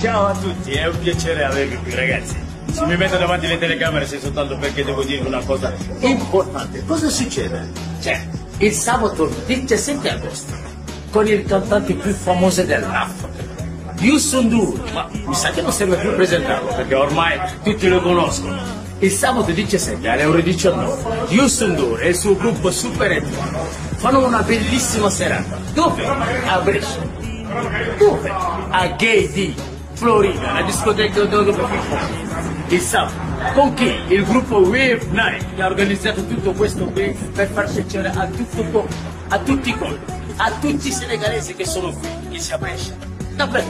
Ciao a tutti, è un piacere avervi qui ragazzi. Se mi metto davanti alle telecamere sei soltanto perché devo dirvi una cosa importante. Cosa succede? Cioè, il sabato 17 agosto, con il cantante più famoso del rap, Youssou N'Dour, ma mi sa che non serve più presentarlo perché ormai tutti lo conoscono. Il sabato 17 alle ore 19, Youssou N'Dour e il suo gruppo Super Étoile fanno una bellissima serata. Dove? A Brescia. Dove? A Gay D, Florida, la discoteca dove il sabato. Con chi? Il gruppo Wave Night che ha organizzato tutto questo qui per far piacere a tutti i colli, a tutti i senegalesi che sono qui, che si a Brescia. Davvero,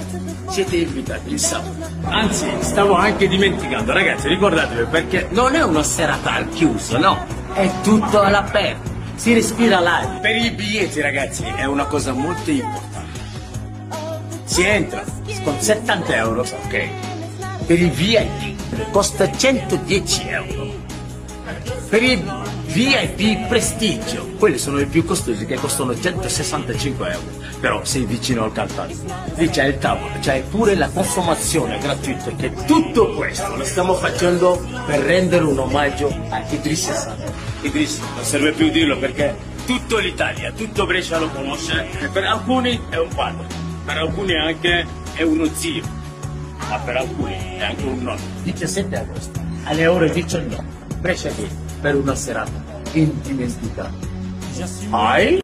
siete invitati il sabato. Anzi, stavo anche dimenticando, ragazzi, ricordatevi perché non è una serata al chiuso, no, è tutto all'aperto, si respira l'aria. Per i biglietti, ragazzi, è una cosa molto importante. Si entra con 70 euro, ok? Per i VIP costa 110 euro. Per i VIP prestigio, quelli sono i più costosi che costano 165 euro. Però sei vicino al cantante. Lì c'è il tavolo, c'è pure la consumazione gratuita, che tutto questo lo stiamo facendo per rendere un omaggio a Idriss Sane. Idriss, non serve più dirlo perché tutta l'Italia, tutto Brescia lo conosce, e per alcuni è un padre, per alcuni anche è uno zio, ma per alcuni è anche un nonno. 17 agosto, alle ore 19, Brescia qui, per una serata indimenticabile. Hai?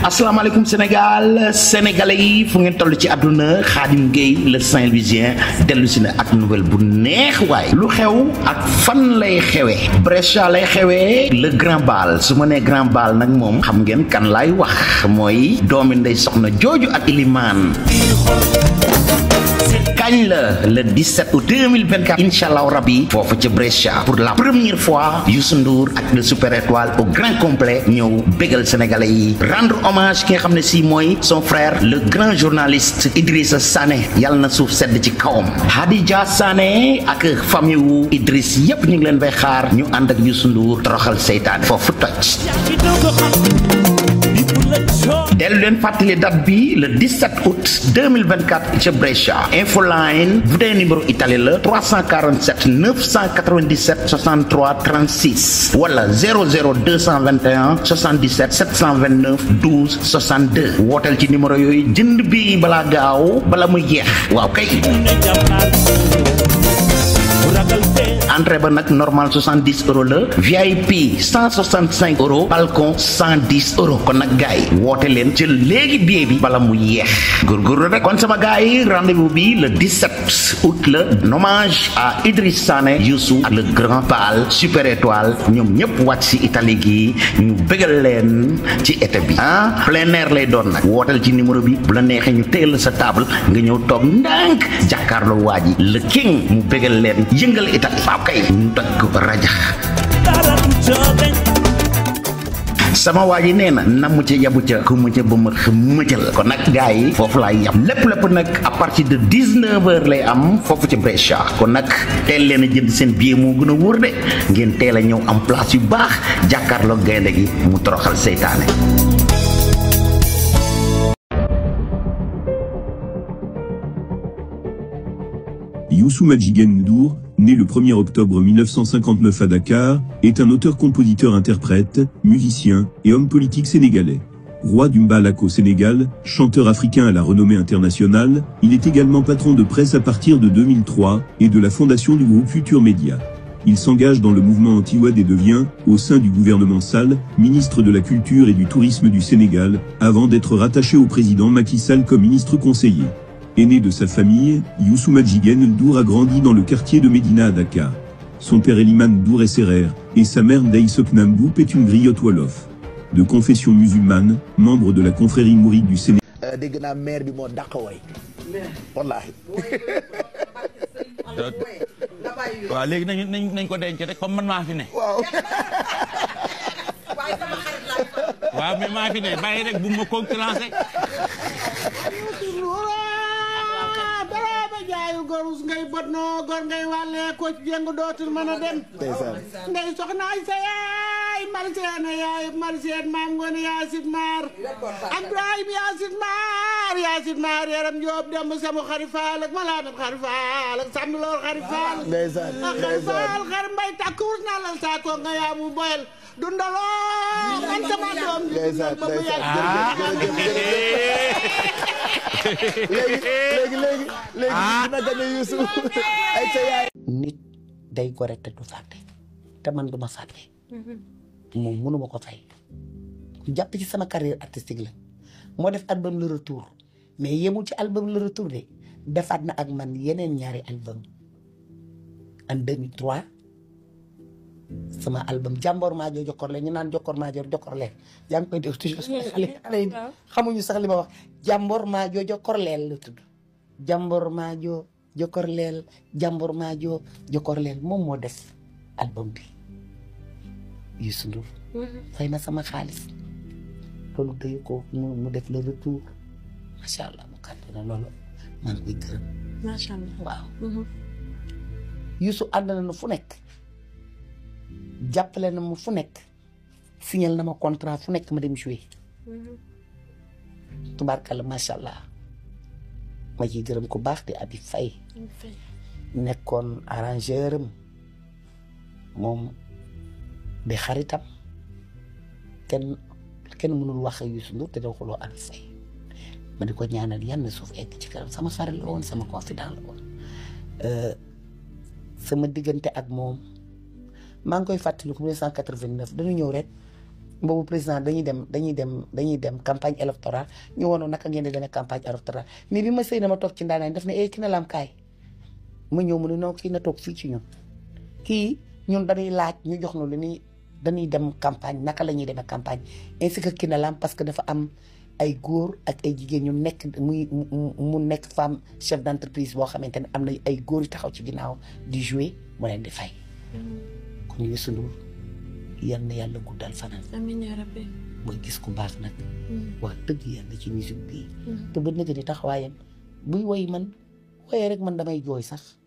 asalaamaaleykum Sénégal sénégalais yi fu ngeen toll ci àdduna Khadim Gueye le Saint-Louisien dellu si na ak nouvelle bu neex waay lu xew ak fan lay xewee Brescia lay xewee le grand bal su ma nee grand bal nag moom xam ngeen kan laay wax mooy doomi ndey soxna jooju ak Ilimaan kañ la le 17 août 2024 inchallah rabbi foofu ca Brescia pour la première fois Youssou N'Dour ak le Super Étoile au grand complet ñëw bégal sénégalais yi rendre hommage ki nga xam ne si mooy son frère le grand journaliste Idrissa Sané yàlla na suuf sedd ci kawam Hadija Sané ak famille wu Idriss yépp ñu ngi leen bay xaar ñu ànd ak Youssou N'Dour toroxal seytaane foofu toj dellu leen fàttali date bi le 17 août 2024 ca Brescia infoline bu dee numéro italien la 347 997 63 36 wala 00221 77 729 12 62 wooteel ci numéro yooyu jënd bi balaa gaaw bala muy jeex waaw kay entrée ba nag normal 70 euros la VIP 165 euros balcon 110 euros kon nag gars yi woote leen jël léegi billet bi bala mu yeex góorgóorlu rek kon sama gars yi rendez-vous bi le 17 août la hommage à Idriss Sané Youssou ak le grand bal Super Étoile ñoom ñëpp wàcc si Italie gi ñu bégal leen ci été bi plein air lay doon nag wooteel ci numéro bi bu la neexee ñu téyel la sa table nga ñëw toog ndànk jàkkaarloo waa ji le king mu bégal leen yëngal Italie kay ñu toj ko rajax sama waa ji nee na namu ca yabu ca ku mu ca ba ma mëjal kon nag gars yi foofu laay yam lépp nag à partir de 19h lay am foofu ca Brescia kon nag teel leen a jënd seen billet moo gën a wóor de ngeen teel a ñëw am place yu baax jàkkaarloo gaynde gi mu toroxal seytaane Youssou Madjiguène N'Dour, né le 1er octobre 1959 à Dakar, est un auteur-compositeur-interprète, musicien et homme politique sénégalais. Roi du mbalax au Sénégal, chanteur africain à la renommée internationale, il est également patron de presse à partir de 2003 et de la fondation du groupe Futur Média. Il s'engage dans le mouvement anti-Wade et devient, au sein du gouvernement Sall, ministre de la Culture et du Tourisme du Sénégal, avant d'être rattaché au président Macky Sall comme ministre conseiller. Aîné de sa famille, Youssou Madjiguène N'Dour a grandi dans le quartier de Médina à Dakar. Son père Eliman N'Dour est sérère, et sa mère Ndeye Sokna Mboup est une griotte wolof. De confession musulmane, membre de la confrérie mouride du Sénégal. waaw léegi nañ ko denc rek comme man maa fi ne. waaw mais maa fi ne bàyyi rek bu ma concurrencé. jaayu gorus ngay bët noo gor ngay wàllee ko jéngu dootul mën a dem. ndey soxna ay sa yaay Marseen yaay Marseen maam Ngoone Yaasin Maar Ibrahima Yaasin Maar yaram Joob dem sama xari faal ak Malaamin xari faal ak Samb Loor xari faal xari faal xari mbay takkuus naa la saa ko nga yaa mu boyal dundaloo man sama doom léegi dina gañe Youssou ay sa yaay nit day gore te du fàtte te man du ma fàtte moom mënuma ko fay ku jàpp ci sama carrière artistique la moo def album le retour mais yemul ci album le retour de defaat na ak man yeneen ñaari album en 2003 sama album Jàmboor Maajo Jokkorle ñu naan Jokkoor Maajo Jokkorle yaa ngi koy dégg toujours xale yi xamuñu sax li ma wax Jàmboor Maajo Jokkorleel la tudd Jàmboor Maajo Jokkorleel Jàmboor Maajo Jokkorleel moom moo def album bi Youssou Ndour fay na sama xaalis loolu doyu ko mu def le retour macha allah mu kàddu na loolu maa ngi koy gërëm macha allah waaw Youssou ànd na fu nekk jàppale na ma fu nekk signal na ma contrat fu nekk ma dem jouer tubaarkalla macha allah ma ciy gërëm ku baax di Abi Faye nekkoon arrangeur am moom di xaritam kenn mënul wax ak Youssou Ndour te doo xuloo Abi Faye ma di ko ñaanal yan na suuf egg ci kanam sama xarit la woon sama confident la woon sama diggante ak moom maa ngi koy fàttaliku 1989 dañu ñëw rek boobu président dañuy dem campagne électorale ñu wonoon naka ngeen di demee campagne électorale mais bi ma sëy na ma toog ci ndaanaan daf ne ki na lam kaay ma ñëw mu ne non kii na toog fii ci ñun kii ñun dañuy laaj ñu jox nu lu ni dañuy dem campagne naka la ñuy demee campagne ainsi que ki na lam parce que dafa am ay góor ak ay jigéen ñu nekk mu nekk femme chef d'entreprise boo xamante ne am na ay góor yu taxaw ci ginnaaw di jouer mu leen di fay kon Youssou Ndour yal na yàlla guddal fanaan amiin yaa rabbi booy gis ku baax nag wax dëgg yàlla ci musique bii te ba nëgë ni taxawaayam buy woy man woyee rek man damay jooy sax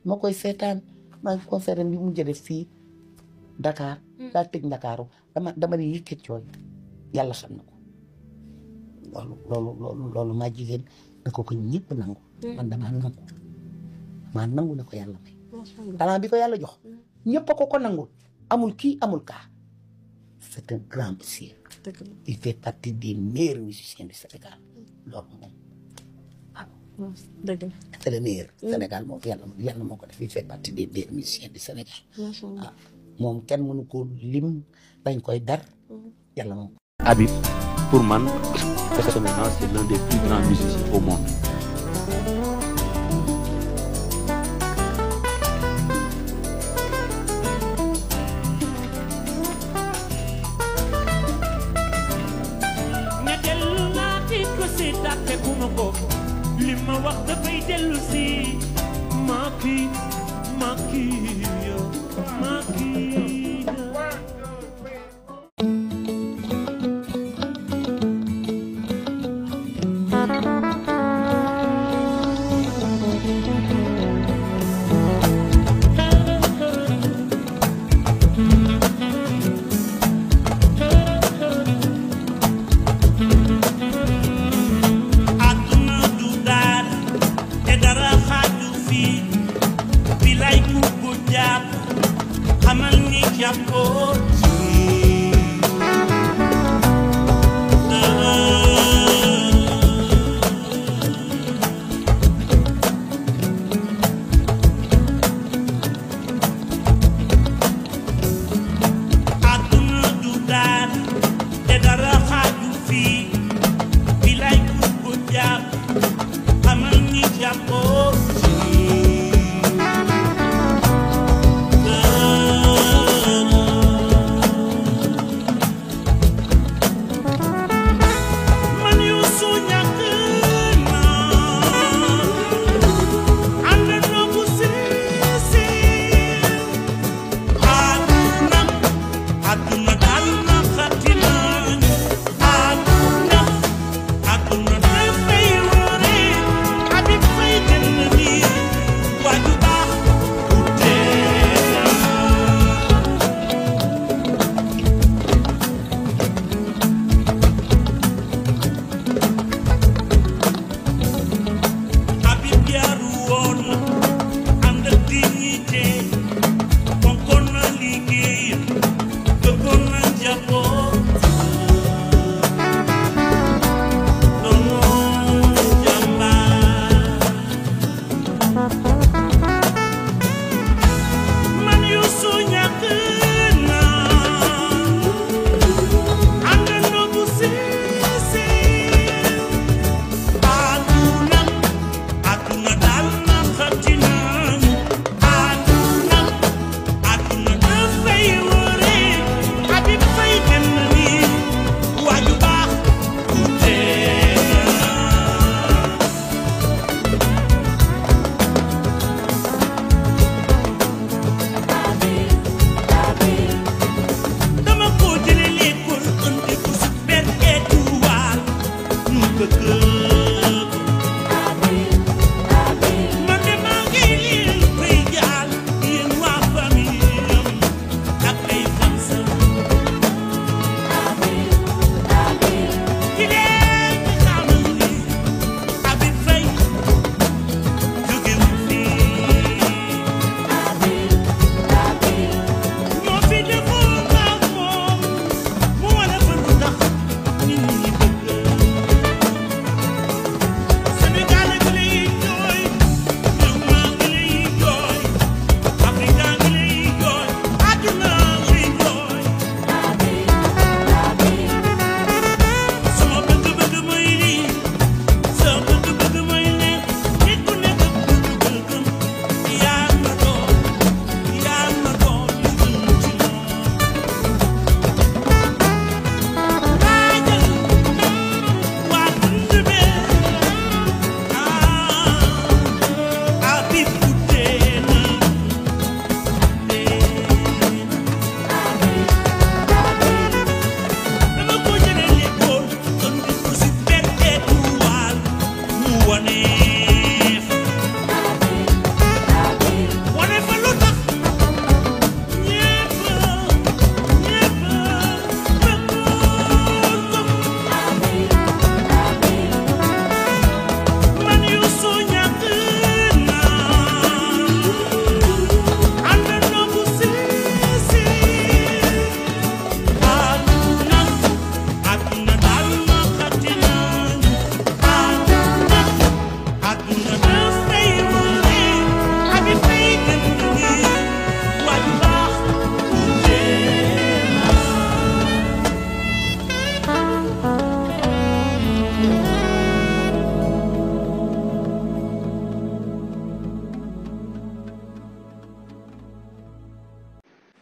ma koy seetaan maa ngi concert bi mu jëlee fii Dakar daa tëj Ndakaaru dama di yëkkat jooy yàlla xam na ko loolu maa jigéen na ko ñëpp nangu man damaa nangu na ko yàlla may talent bi ko yàlla jox ñëpp a ko nangul amul kii amul kaa c'est un grand monsieur il fait partie des meilleurs musiciens du Sénégal loolu moom waaw dëgg la c'est le meilleur Sénégal moom yàlla moo ko def il fait partie des meilleurs musiciens du Sénégal waaw moom kenn mënu ko lim dañ koy dar yàlla moom Habib pour man personnellement c'est l'un des plus grands musiciens au monde. li ma wax dafay dellu si maki xamal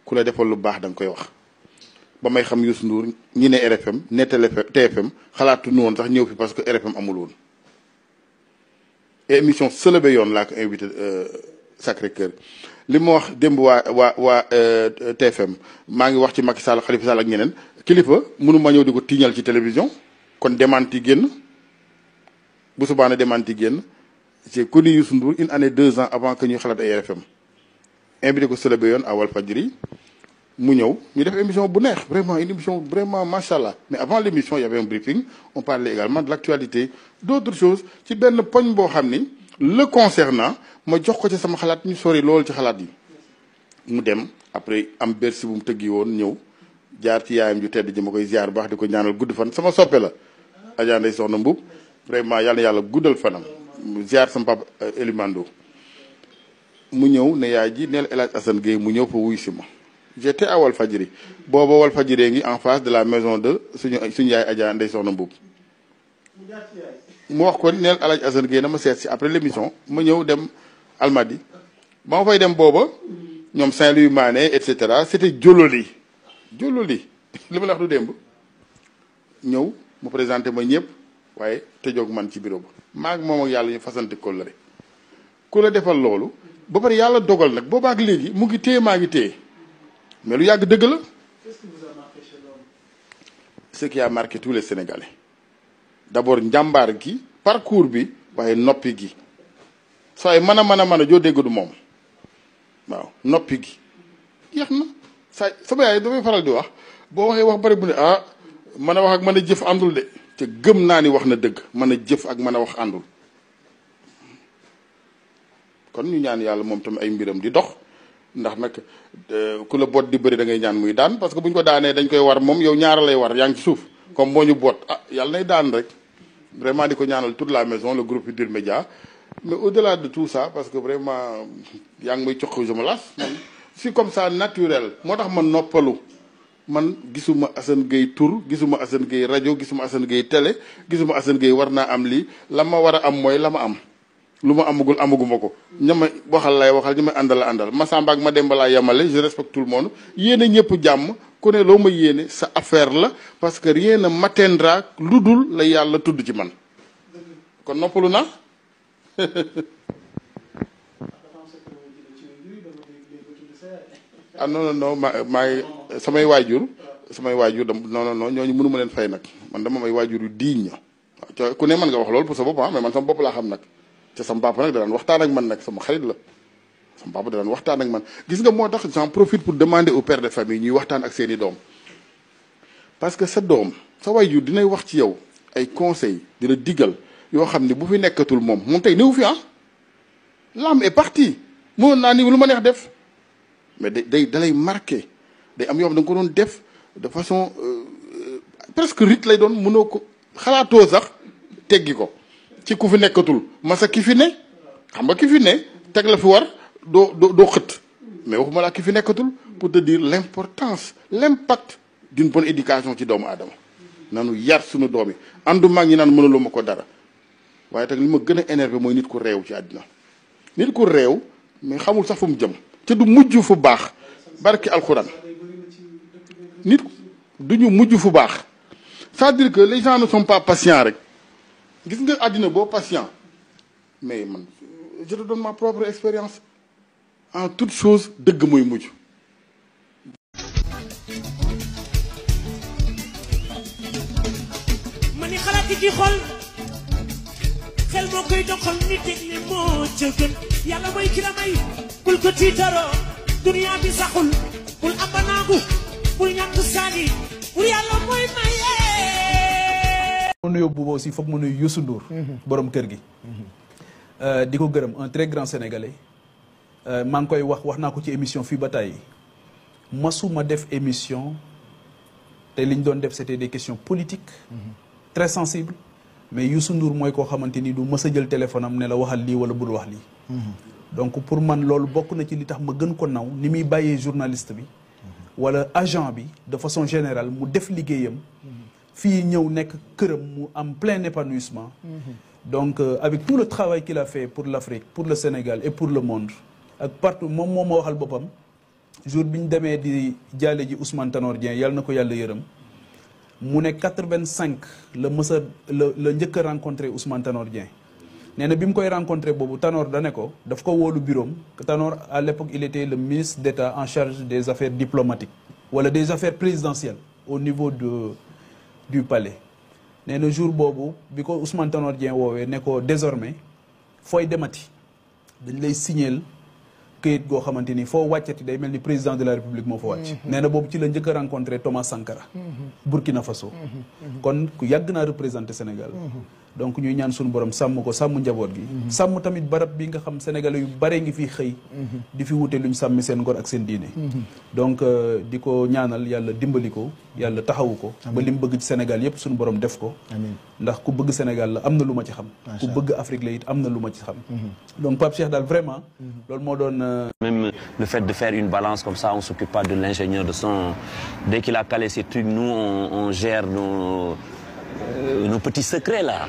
ku la defal lu baax da nga koy wax ba may xam Youssou Ndour ñi ne RFM ne TFM xalaatu nu woon sax ñëw fi parce que RFM amul woon émission Selebe yoon laa ko invité Sacré-Cœur li ma wax démb waa TFM maa ngi wax ci Macky Sall Khalifa Sall ak ñeneen kilifa mënu ma ñëw di ko tiiñal ci télévision kon démenti génn bu subaana démenti génn j'ai connu Youssou Ndour une année 2 ans avant que ñuy xalaat ay RFM invité ko Selebe yoon à Walfadjri mu ñëw ñu def émission bu neex vraiment une émission vraiment machallah mais avant l'émission il y avait un briefing on parlait également de l'actualité d'autres choses ci benn poñ boo xam ni le concernant ma jox ko ci sama xalaat ñu sori loolu ci xalaat yi mu dem après am Bercy bu mu tëggi woon ñëw jaar ci yaayam ju tedd ji ma koy ziar baax di ko ñaanal gudd fan sama soppe la Adja Ndeye Soxna Mbuub vraiment yàlla na yàlla guddal fanam ziar sama papa Elimando mu ñëw ne yaay ji neel El Hadj Assane Gueye mu ñëw fa wuy si ma j'étais à Walfadjri booba Walfadjri ngi en face de la maison de suñu yaay Adja Ndeye Soxna Mbuub mu wax ko neel El Hadj Assane Gueye na ma seet si après l'émission ma ñëw dem Almadi ba ma fay dem booba ñoom Saint-Louis Mané et cetera c'était Jololi li ma la wax du démb ñëw mu présenté ma ñëpp waaye tëjoog man ci bureau ba maa ngi moom ak yàlla ñu fasante kóllëre ku la defal loolu ba pare yàlla dogal nag boobaak léegi mu ngi téye maa ngi téye mais lu yàgg dëgg la. ce qui a marqué tous les Sénégalais d'abord njàmbaar gi parcours bi waaye noppi gi saa yi mën a joo dégg du moom waaw noppi gi yeex na saa sama yaay dafay faral di wax boo waxee wax bari bu ne mën a wax ak mën a jëf àndul de te gëm naa ni wax na dëgg mën a jëf ak mën a wax àndul kon ñu ñaan yàlla moom tamit ay mbiram di dox ndax nag ku la boot di bëri da ngay ñaan muy daan parce que bu ñu ko daanee dañ koy war moom yow ñaara lay war yaa ngi ci suuf comme boo ñu boot yàlla nay daan rek vraiment di ko ñaanal toute la maison le groupe Futurs Médias mais au-delà de tout ça parce que vraiment yaa ngi may cox je me lasse man c'est comme ça naturel moo tax man noppalu man gisuma Assane Gueye tur gisuma Assane Gueye rajo gisuma Assane Gueye télé gisuma Assane Gueye war naa am lii la ma war a am mooy la ma am lu ma amaguma ko ña ma waxal lay waxal ñi may àndal Massamba ak Mademba laa yemale je respecte tout le monde yéene ñëpp jàmm ku ne loo ma yéene sa affaire la parce que rien ne m'atteindra lu dul la yàlla tudd ci man kon noppalu na non maay samay waajur non ñooñu mënu ma leen fay nag man dama may waajur yu diiñ ku ne mën nga wax loolu pour sa bopp mais man sama bopp laa xam nag te sama papa nag da daan waxtaan ak man nag sama xarit la sama papa da daan waxtaan ak man gis nga moo tax j'en profite pour demander aux pères de famille ñuy waxtaan ak seeni doom parce que sa doom sa waajur dinay wax ci yow ay conseils di la diggal yoo xam ne bu fi nekkatul moom tey néew fi l'âme est partie mënoon naa ni lu ma neex def mais dalay marqué day am yoo xam da nga ko doon def de façon presque rite lay doon mënoo ko xalaatoo sax teggi ko ci ku fi nekkatul masa ki fi ne xam nga ki fi ne teg la fi war doo xët mais waxuma laa ki fi nekkatul pour te dire l'importance l'impact d'une bonne éducation ci doomu aadama nanu yar suñu doom yi àndu mag ñi naan mënuloo ma ko dara waaye tag li ma gën a énervé mooy nit ku réew ci àddina nit ku réew mais xamul sax fu mu jëm te du mujj fu baax barki alxuraan nit duñu mujj fu baax c'est-à-dire que les gens ne sont pas patients rek gis nga àddina boo patient mais man je te donne ma propre expérience en toute chose dëgg mooy mujj. ma ni xalaat yi ci xol xel moo koy doxal ni teg ni moo ca gën yàlla mooy ki la may bul ko tiitaroo duniyaa bi saxul bul ambanaagu bul ñàkk saagi bul yàlla mooy maye. mu nuyoo Bouba aussi foog mu nuyu Youssou Ndour borom kër gi di ko gërëm un très grand sénégalais maa ngi koy wax naa ko ci émission fii ba tey masuma def émission te li ñu doon def c'était des questions politiques très sensibles mais Youssou Ndour mooy koo xamante ni du mës a jël téléphone am ne la waxal lii wala bul wax lii donc pour man loolu bokk na ci li tax ma gën ko naw ni muy bàyyee journaliste bi wala agent bi de façon générale mu def liggéeyam fii ñëw nekk këram mu am plein épanouissement donc avec tout le travail qu'il a fait pour l'Afrique pour le Sénégal et pour le monde ak partout moom moo ma waxal boppam jour bi ñu demee di jaale ji Ousmane Tanor Dieng yàlla na ko yàlla yërëm mu ne 85 la mësa la njëkk a rencontré Ousmane Tanor Dieng nee na bi mu koy rencontré boobu Tanor da ne ko daf ko wóolu bureau Tanor à l'époque il était le ministre d'État en charge des affaires diplomatiques wala des affaires présidentielles au niveau du palais nee na jour boobu bi ko Ousmane Tanor Dieng woowee ne ko désormais fooy demati dañ lay signéel këyit goo xamante ni foo wàccati day mel ni président de la république moo fa wàcc nee na boobu ci la njëkk a rencontré Thomas Sankara Burkina Faso kon ku yàgg naa représenté Sénégal donc ñuy ñaan suñu borom sàmm ko sàmm njaboot gi sàmm tamit barab bi nga xam sénégalais yu bare ngi fi xëy di fi wute luñ sàmmi seen ngor ak seen diine donc di ko ñaanal yàlla dimbali ko yàlla taxawu ko ba li mu bëgg ci Sénégal yépp suñu borom def ko ndax ku bëgg Sénégal la am na lu ma ci xam ku bëgg Afrique la it am na lu ma ci xam donc Pape Cheikh daal vraiment loolu moo doon même le fait de faire une balance comme ça on s'occupe pas de l'ingénieur de son dès qu'il a calé ses trucs nous on gère nos petits secrets là.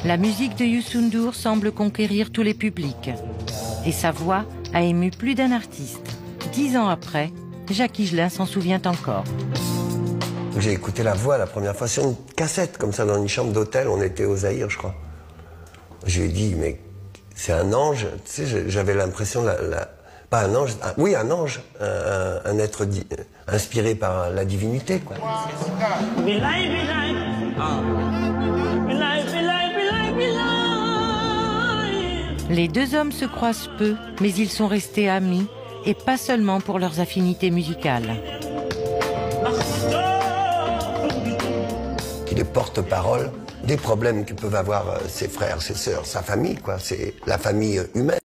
La musique de Youssou Ndour semble conquérir tous les publics. Et sa voix a ému plus d'un artiste. 10 ans après, Jacques Higelin s'en souvient encore. J'ai écouté la voix la première fois sur une cassette, comme ça, dans une chambre d'hôtel. On était au Zaïre, je crois. Je lui ai dit, mais c'est un ange. Tu sais, j'avais l'impression, pas un ange, oui, un ange, un être inspiré par la divinité, quoi. Les deux hommes se croisent peu, mais ils sont restés amis, et pas seulement pour leurs affinités musicales. Il est porte-parole des problèmes que peuvent avoir ses frères, ses sœurs, sa famille, quoi. C'est la famille humaine.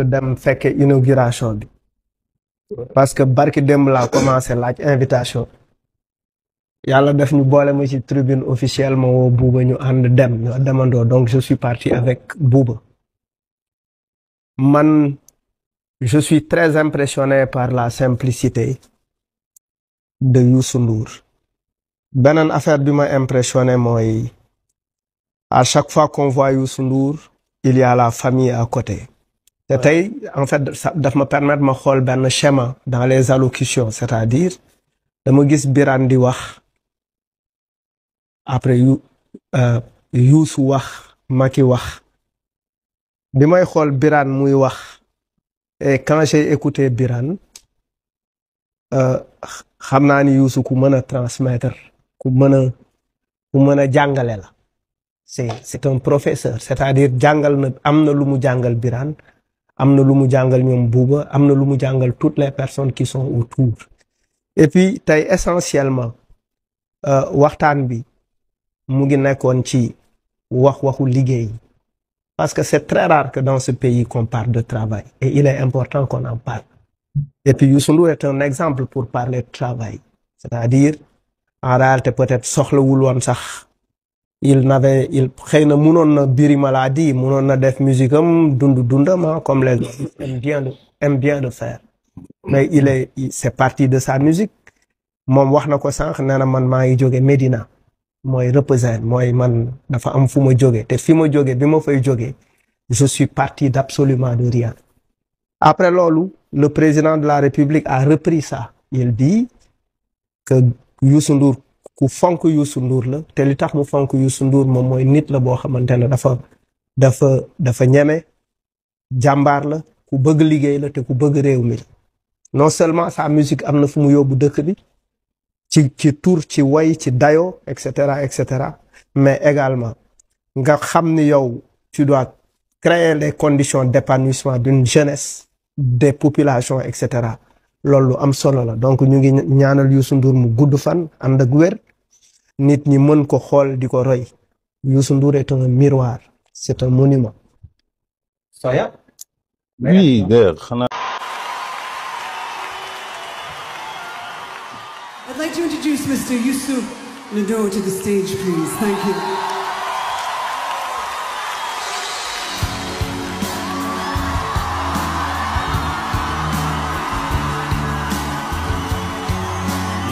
dem fekke inauguration bi parce que barki démb laa commencé laaj invitation yàlla def ñu boole ma ci tribune officielle ma woo Bouba ñu ànd dem ñu demandoo donc je suis parti avec Bouba man je suis très impressionné par la simplicité de Youssou Ndour beneen affaire bi ma impressionné mooy à chaque fois qu'on voit Youssou Ndour il y a la famille à côté te tey en fait daf ma permettre ma xool benn schéma dans les allocutions c'est-à-dire dama gis Birane di wax après Youssou wax Macky wax bi may xool Birane muy wax et quand j'ai écouté Birane xam naa ni Youssou ku mën a transmettre ku mën a jàngale la c'est un professeur c'est-à-dire jàngal na am na lu mu jàngal Birane am na lu mu jàngal ñoom Bouba am na lu mu jàngal toutes les personnes qui sont autour et puis tey essentiellement waxtaan bi mu ngi nekkoon ci waxu liggéey parce que c'est très rare que dans ce pays qu'on parle de travail et il est important qu'on en parle et puis Youssou Ndour est un exemple pour parler de travail c'est-à-dire en réalité peut-être soxlawul woon sax il xëy na mënoon na biri maladie mënoon na def musique am dundam comme les aiment bien de faire mais c'est parti de sa musique moom wax na ko sànq nee na man maa ngi jóge Médina mooy représente mooy man dafa am fu ma jóge te fi ma jóge bi ma fay jóge je suis parti d'absolument de rien après loolu le président de la République a repris ça il dit que Youssou Ndour ku fonk Youssou Ndour la te li tax mu fonk Youssou Ndour moom mooy nit la boo xamante ne dafa ñeme jàmbaar la ku bëgg liggéey la te ku bëgg réew mi la non seulement sa musique am na fu mu yóbbu dëkk bi ci tur ci way ci dayo et cetera mais également nga xam ni yow tu dois créer les conditions d'épanouissement d'une jeunesse des populations et cetera loolu lu am solo la donc ñu ngi ñaanal Youssou Ndour mu gudd fan ànd ak wér nit ñi mën ko xool di ko roy Youssou Ndour est un miroir c'est un monument. Soya. Oui, xanaa. I'd like to introduce Mr. Youssou Ndour to the stage, please. Thank you.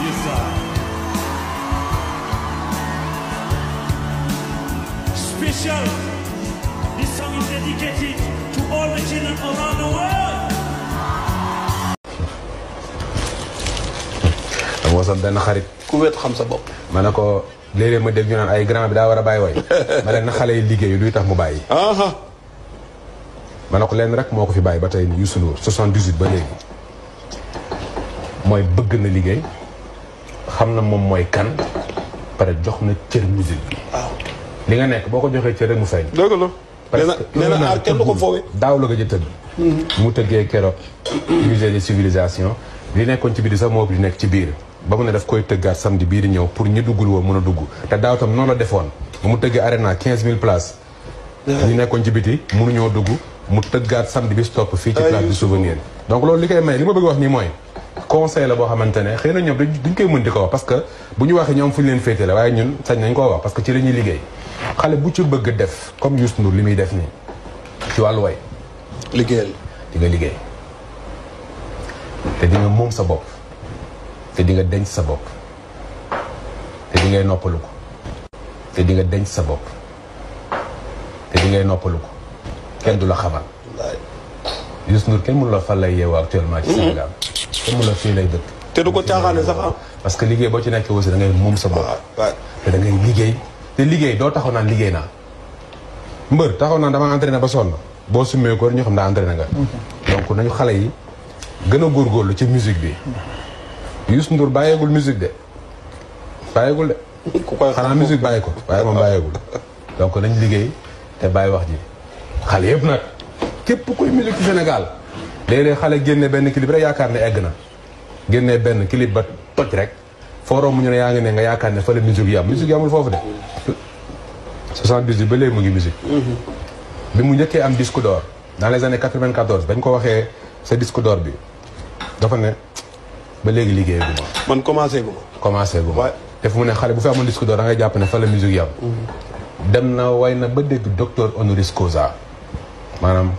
Yes, sir. Special. This song is dedicated to all the children around the world. moo sax benn xarit ku wet xam sa bopp ma ne ko léeg-léeg ma dégg ñu naan ay grand bi daa war a bàyyi way ma leen na xale yi liggéey luy tax mu bàyyi ma ne ko leen rek moo ko fi bàyyi ba tey Youssou Ndour 78 ba léegi mooy bëgg na liggéey xam na moom mooy kan pare jox na cër musique bi li nga nekk boo ko joxee cër rek mu feeñ dëgg la nee na aar kenn du ko foowee daaw la ko jë tëgg mu tëggee keroog musée des civilisations li nekkoon ci biir sax moo bi nekk ci biir ba mu ne daf koy tëggaat samedi bii di ñëw pour ñu duggul woon mën a dugg te daaw tam noonu la defoon mu tëggee arena 15000 places ñu nekkoon ci biti mënuñoo dugg mu tëggaat samedi bi stop fii ci place du souvenir donc loolu li koy may li ma bëgg wax nii mooy conseil la boo xamante ne xëy na ñoom duñ koy mën di ko wax parce que bu ñu waxee ñoom fu ñu leen féete la waaye ñun sañ nañ koo wax parce que ci la ñuy liggéey xale bu ci bëgg def comme Youssou Ndour li muy def nii ci wàllu way liggéeyal di nga liggéey te di nga moom sa bopp te di nga denc sa bopp te di ngay noppalu ko te di nga denc sa bopp te di ngay noppalu ko kenn du la xamal Youssou Ndour kenn mënu la fan lay yeewoo actuellement ci Sénégal kenn mënu la fii lay dëkk te du ko caaxaane sax parce que liggéey boo ci nekkee aussi da ngay moom sa bopp te da ngay liggéey te liggéey doo taxaw naan liggéey naa mbër taxaw naan dama entraîné ba sonn boo summee ko ñu xam daa entraîné nga donc nañu xale yi gën a góorgóorlu ci musique bi Youssou Ndour bàyyeegul musique de bàyyeegul de ku koy xanaa musique bàyyi ko waaye moom bàyyeegul donc nañ liggéey te bàyyi wax ji xale yëpp nag képp kuy musique ci Sénégal léeg-léeg xale génne benn clip rek yaakaar ne egg na génne benn clip ba toj rek fooroo mu ñu ne yaa ngi ne nga yaakaar ne fa la musique yi am musique yi amul foofu de 78 ba léegi mu ngi musique bi mu njëkkee am disque d'or dans les années 94 bañ ko waxee sa disque d'or bi dafa ne ba léegi liggéey gu ma man commencé gu ma te fu mu ne xale bu fi amoon disque d'or da ngay jàpp ne fa la musique yi am dem na way na ba dégg docteur honoris causa maanaam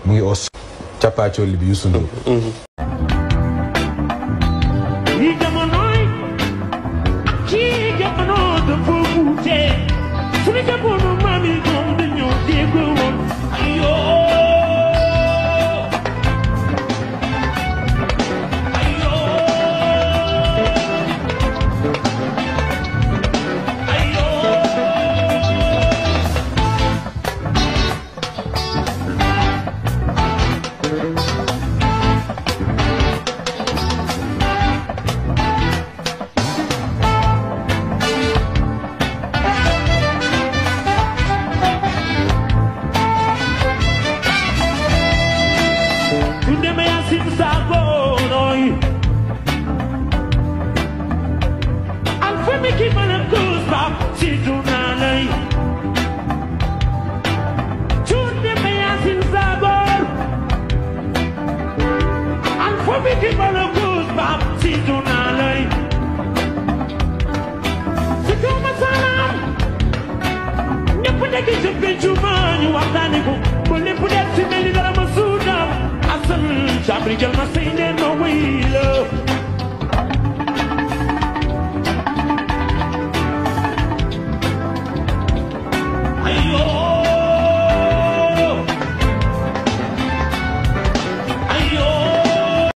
mu ngi os cappaacoli bi Youssou Ndour yi jamonoy ci woote su ne jamono maam yi ñoom dañoo déggoo woon ayoo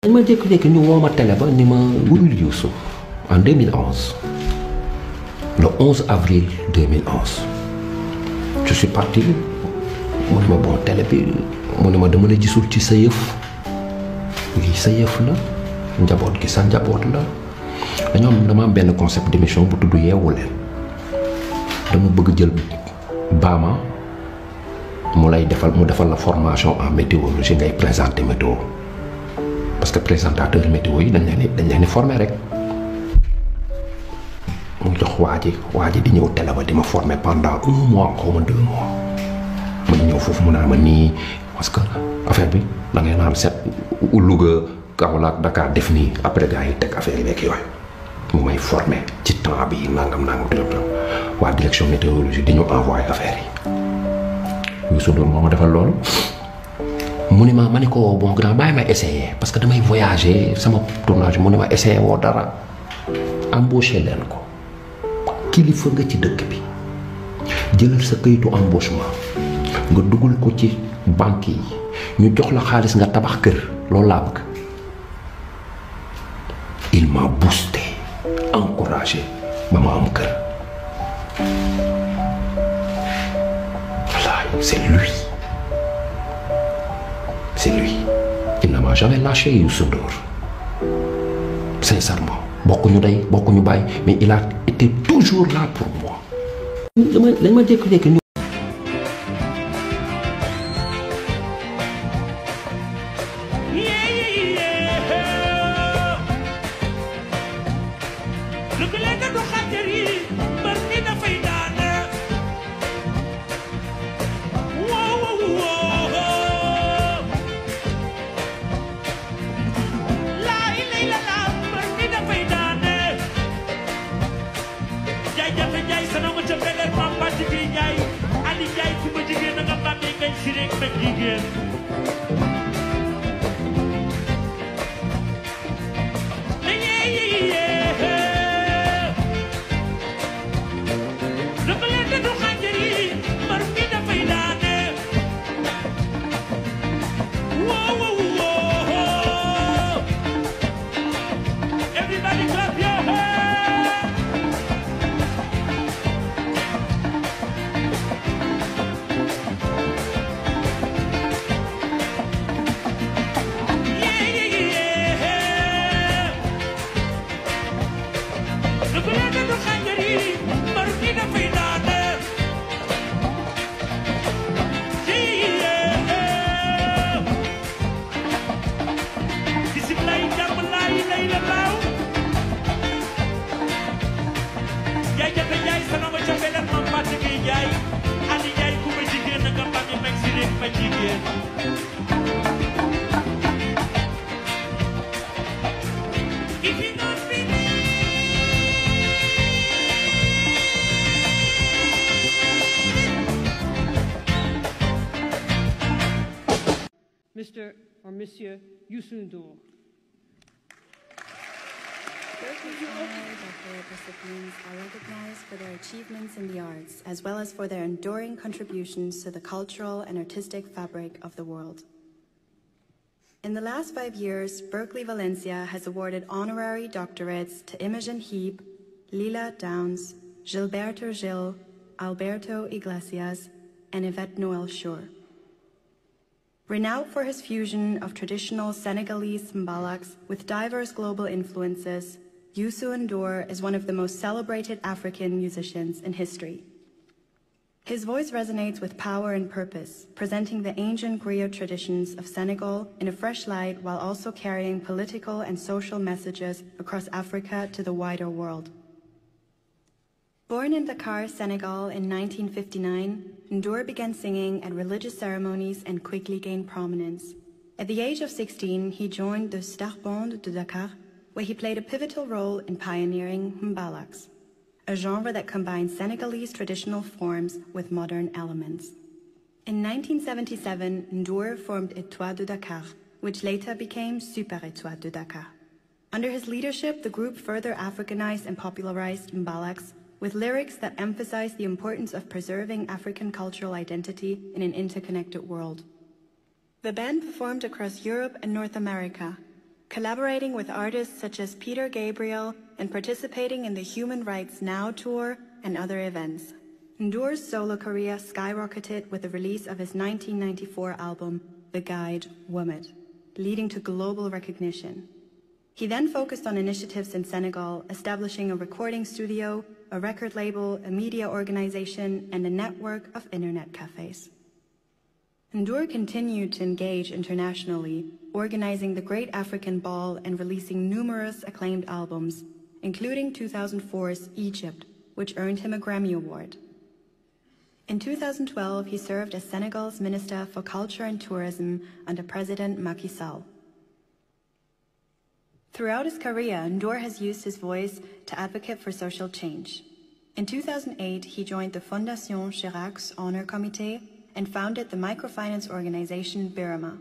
dañ ma jékki-jékki ñu woo ma télé ba ni ma wuyul Youssou en 2011 le 11 avril 2011 je suis parti mu ne ma bon télé bi mu ne ma dama la gisul ci sa yëf lii sa yëf la njaboot gi sa njaboot la dañoo dama am benn concept d'émission bu tudd yeewu leen dama bëgg jël baama mu defal la formation en météorologie ngay présenter météo parce que présentateur météo yi dañ leen di former rek mu jox waa ji di ñëw télé ba di ma former pendant 1 mois xaw ma 2 mois ma ñëw foofu mu naa ma nii parce que affaire bi da ngay naan set Louga Kaolack Dakar def nii après gars yi teg affaire yi nekk yooyu mu may former ci temps bi nangam waa direction météorologie di ñu envoyé affaire yi Youssou Ndour moo ma defal loolu. mu ne ma ne ko bon grand bàyyi ma essayer parce que damay voyager sama tournage mu ne ma essayer woo dara embauché leen ko kilifa nga ci dëkk bi jëlal sa këyitu embauchement nga dugal ko ci banque yi ñu jox la xaalis nga tabax kër loolu laa bëgg. il m'a boosté encouragé ba ma am kër wallaahi c'est lui. C'est lui. Il ne m'a jamais lâché, Youssou Ndour. Sincèrement. Bokkuñu day, bokkuñu baay, mais il a été toujours là pour moi. dañ ma jékki-jékki ñu. Mr. or Monsieur Youssou Ndour. Recipients are recognized for their achievements in the arts, as well as for their enduring contributions to the cultural and artistic fabric of the world. In the last 5 years, Berkeley Valencia has awarded honorary doctorates to Imogen Heap, Lila Downs, Gilberto Gil, Alberto Iglesias, and Yvette Noel Schur. Renowned for his fusion of traditional Senegalese mbalax with diverse global influences, Youssou N'Dour is one of the most celebrated African musicians in history. His voice resonates with power and purpose, presenting the ancient griot traditions of Senegal in a fresh light while also carrying political and social messages across Africa to the wider world. Born in Dakar, Senegal in 1959, N'Dour began singing at religious ceremonies and quickly gained prominence. At the age of 16, he joined the Star Band de Dakar, where he played a pivotal role in pioneering mbalax, a genre that combines Senegalese traditional forms with modern elements. In 1977, N'Dour formed Étoile de Dakar, which later became Super Étoile de Dakar. Under his leadership, the group further Africanized and popularized mbalax with lyrics that emphasize the importance of preserving African cultural identity in an interconnected world. The band performed across Europe and North America, collaborating with artists such as Peter Gabriel and participating in the Human Rights Now tour and other events. N'Dour's solo career skyrocketed with the release of his 1994 album, The Guide, Womit, leading to global recognition. He then focused on initiatives in Senegal, establishing a recording studio, a record label, a media organization, and a network of internet cafes. N'Dour continued to engage internationally, organizing the Great African Ball and releasing numerous acclaimed albums, including 2004's Egypt, which earned him a Grammy Award. In 2012, he served as Senegal's Minister for Culture and Tourism under President Macky Sall. Throughout his career, N'Dour has used his voice to advocate for social change. In 2008, he joined the Fondation Chirac's Honor Committee and founded the microfinance organization Birama.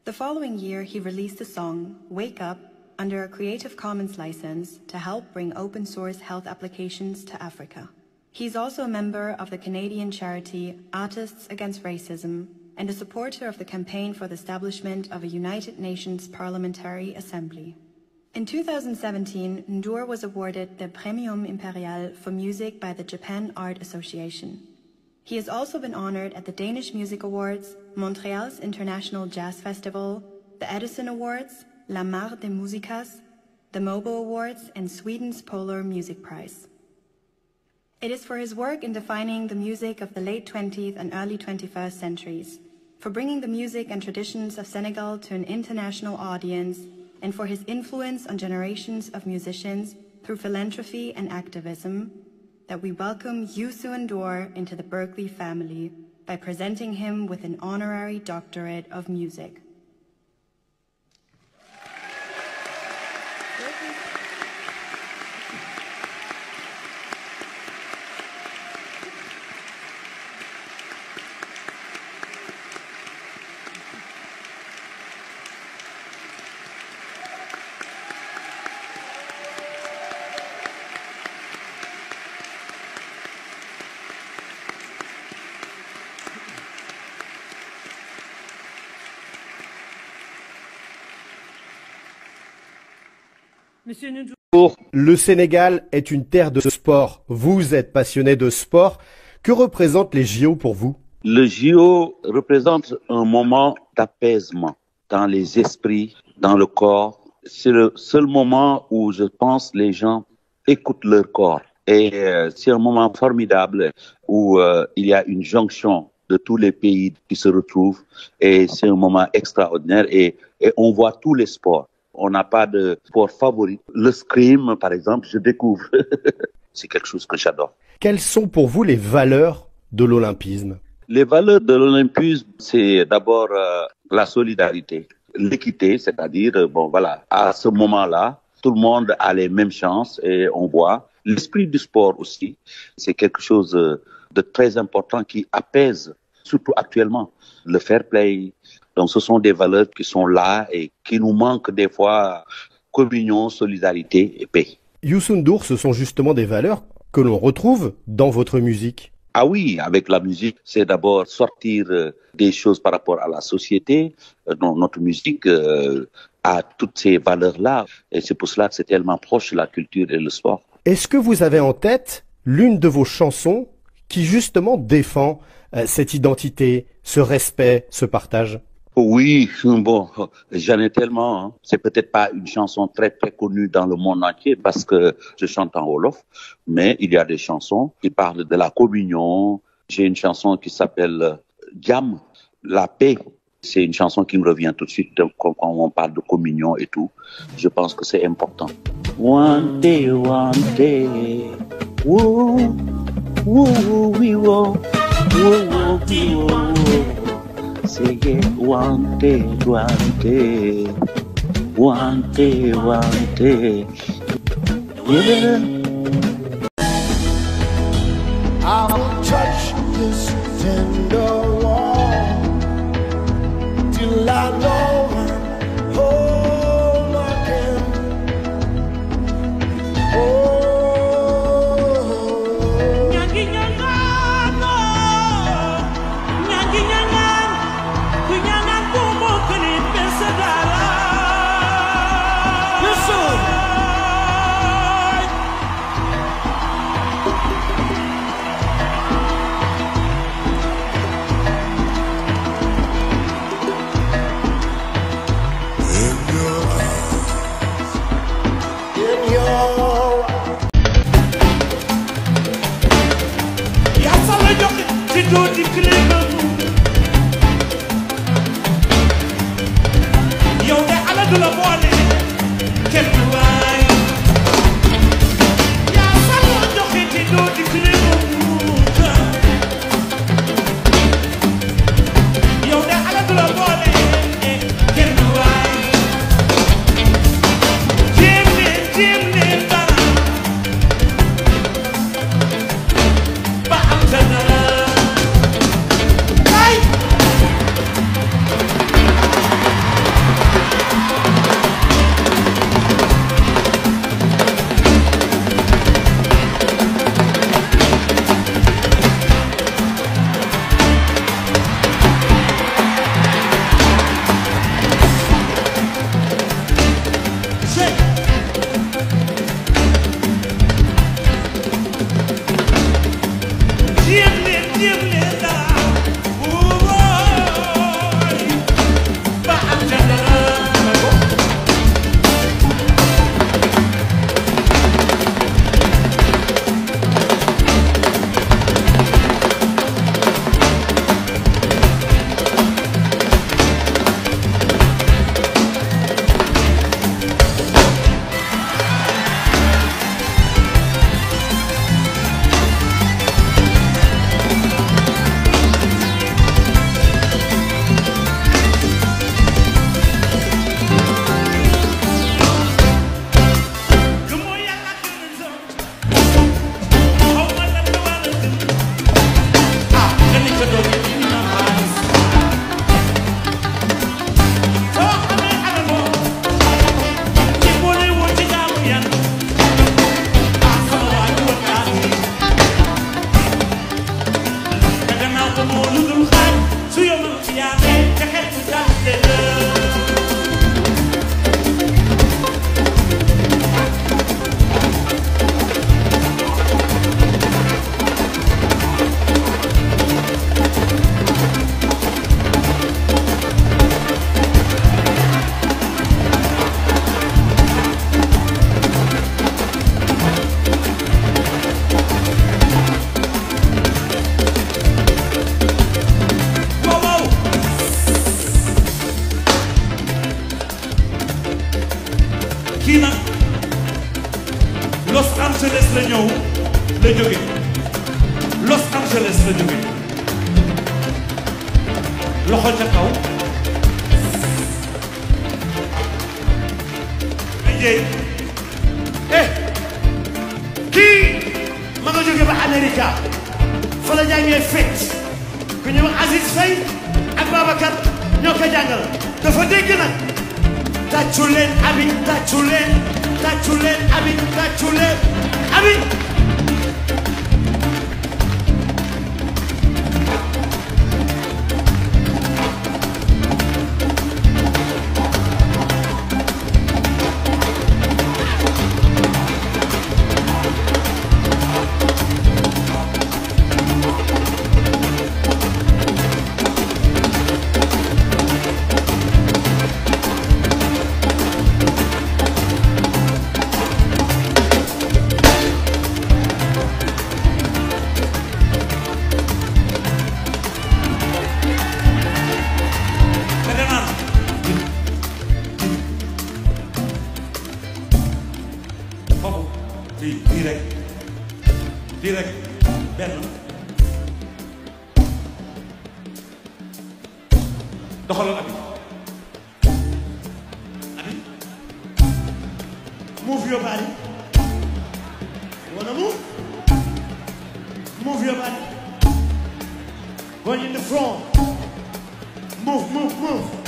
The following year, he released the song Wake Up under a Creative Commons license to help bring open source health applications to Africa. He's also a member of the Canadian charity Artists Against Racism and a supporter of the campaign for the establishment of a United Nations Parliamentary Assembly. In 2017, N'Dour was awarded the Premium Imperial for music by the Japan Art Association. He has also been honored at the Danish Music Awards, Montreal's International Jazz Festival, the Edison Awards, La Mar de Musicas, the MOBO Awards, and Sweden's Polar Music Prize. It is for his work in defining the music of the late 20th and early 21st centuries, for bringing the music and traditions of Senegal to an international audience, and for his influence on generations of musicians through philanthropy and activism, that we welcome Youssou N'Dour into the Berkeley family by presenting him with an honorary doctorate of music. Le Sénégal est une terre de sport. Vous êtes passionné de sport. Que représentent les JO pour vous? Le JO représente un moment d'apaisement dans les esprits, dans le corps. C'est le seul moment où je pense les gens écoutent leur corps. Et c'est un moment formidable où il y a une jonction de tous les pays qui se retrouvent. Et c'est un moment extraordinaire et on voit tous les sports. On n'a pas de sport favori. Le scrim, par exemple, je découvre. C'est quelque chose que j'adore. Quelles sont pour vous les valeurs de l'olympisme? Les valeurs de l'olympisme, c'est d'abord la solidarité, l'équité, c'est-à-dire, bon voilà, à ce moment-là, tout le monde a les mêmes chances et on voit. L'esprit du sport aussi, c'est quelque chose de très important qui apaise, surtout actuellement, le fair play. Donc ce sont des valeurs qui sont là et qui nous manquent des fois, communion, solidarité et paix. Youssou N'Dour, ce sont justement des valeurs que l'on retrouve dans votre musique. Ah oui, avec la musique, c'est d'abord sortir des choses par rapport à la société. Notre musique a toutes ces valeurs-là. Et c'est pour cela que c'est tellement proche de la culture et le sport. Est-ce que vous avez en tête l'une de vos chansons qui justement défend cette identité, ce respect, ce partage? Oui, bon, j'en ai tellement. Hein. C'est peut-être pas une chanson très très connue dans le monde entier parce que je chante en wolof, mais il y a des chansons qui parlent de la communion. J'ai une chanson qui s'appelle Jam, la paix. C'est une chanson qui me revient tout de suite quand on parle de communion et tout. Je pense que c'est important. One day, whoa, whoa, we whoa, whoa, we whoa. Say it one day, yeah. I will touch this tender wall till I know I'm whole again. Nyangi nyangan, nyangi nyangan, ku nyangan ku mo kini pesadala. Listen. Tàccu leen abi tàccu leen tàcculeen abi tàcculeen abi direct benn doxalal abi abi move your body you wanna move your body going in the front move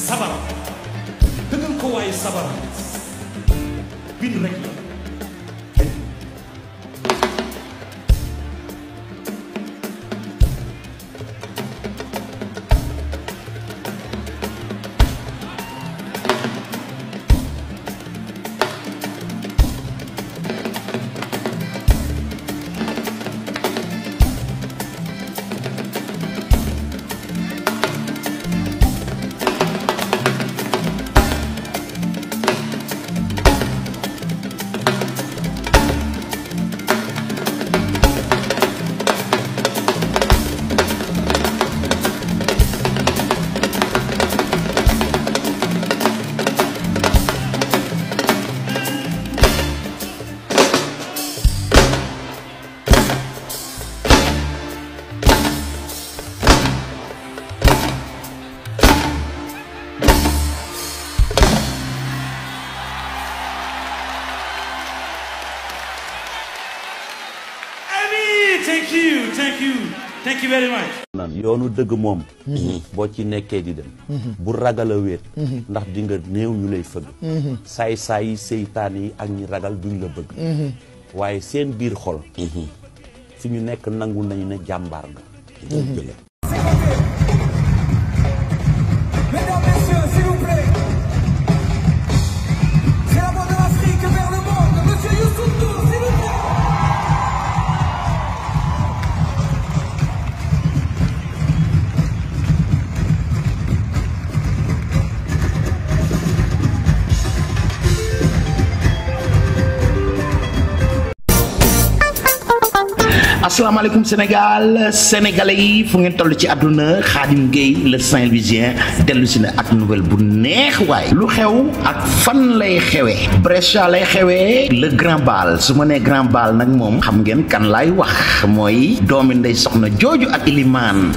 sabara dëggal ko waaye sabara bind rek la thank you very much. yoonu dëgg moom. boo ci nekkee di dem. bu ragal a wéet. ndax di nga néew ñu lay fëgg. saay yi seytaan yi ak ñi ragal duñ la bëgg. waaye seen biir xol. fi ñu nekk nangul nañu ne jàmbaar nga. asalaamaaleykum Sénégal sénégalais yi fu ngeen toll ci àdduna Khadim Gueye le Saint-Louisien dellu si na ak nouvelle bu neex waay lu xew ak fan lay xewee Brescia lay xewee le grand bal su ma nee grand bal nag moom xam ngeen kan laay wax mooy doomi ndey soxna jooju ak Ilimaan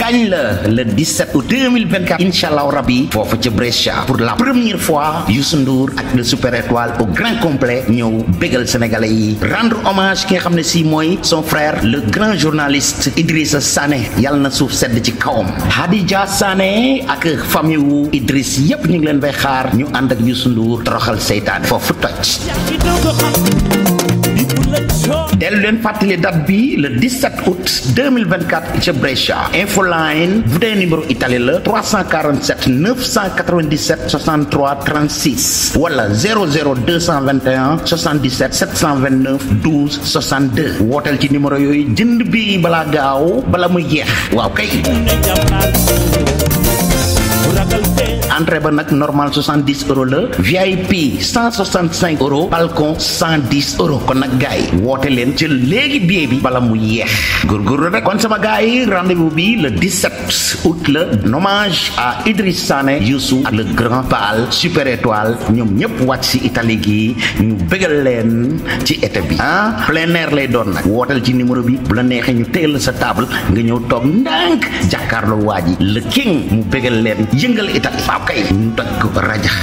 kañ la le 17 août 2024 inchallah rabbi foofu ca Brescia pour la première fois Youssou Ndour ak le Super Étoile au grand complet ñëw bégal sénégalais yi rendre hommage ki nga xam ne si mooy son frère le grand journaliste Idrissa Sané yàlla na suuf sedd ci kawam Hadija Sané ak famille wu Idriss yépp ñu ngi leen bay xaar ñu ànd ak Youssou Ndour toroxal seytaan foofu toj dellu leen fàttali date bi le 17 août 2024 ca Brescia infoline bu dee numéro Italie la 347 997 63 36 wala 00 221 77 729 12 62 wooteel ci numéro yooyu jënd bi balaa gaaw bala muy jeex waaw kay entrée ba nag normal 70 € la VIP 165 €, balcon 110 €. kon nag gars yi woote leen ci léegi billet bi bala mu yeex góorgóorlu rek. kon sama gars yi rendez-vous bi le 17 août la, en hommage à Idriss Sané, Youssou ak le grand Paal Super Étoile ñoom ñëpp wàcc si Italie gi ñu bégal leen ci été bi plein air lay doon nag. wootal ci numéro bi bu la neexee ñu téyel sa table nga ñëw toog ndànk jàkkaarloo waa ji le king mu bégal leen yëngal Italie. waaw kay ñu toj ko rajax.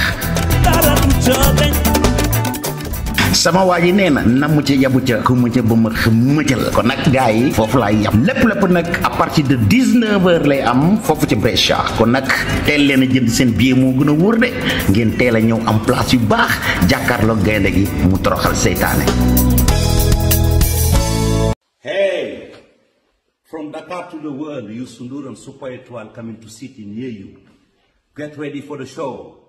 sama waa ji nee na namu ca yabu ca ku mu ca ba ma mëcal. kon nag gars yi foofu laay yam lépp nag à partir de 19h lay am foofu ci Brescia. kon nag teel leen a jënd seen billet moo gën a wóor de ngeen teel a ñëw am place yu baax jàkkaarloo gaynde gi mu toroxal seytaane. Hey, from Dakar to the world, Youssou Ndour and Super Étoile coming to city near you. Get ready for the show.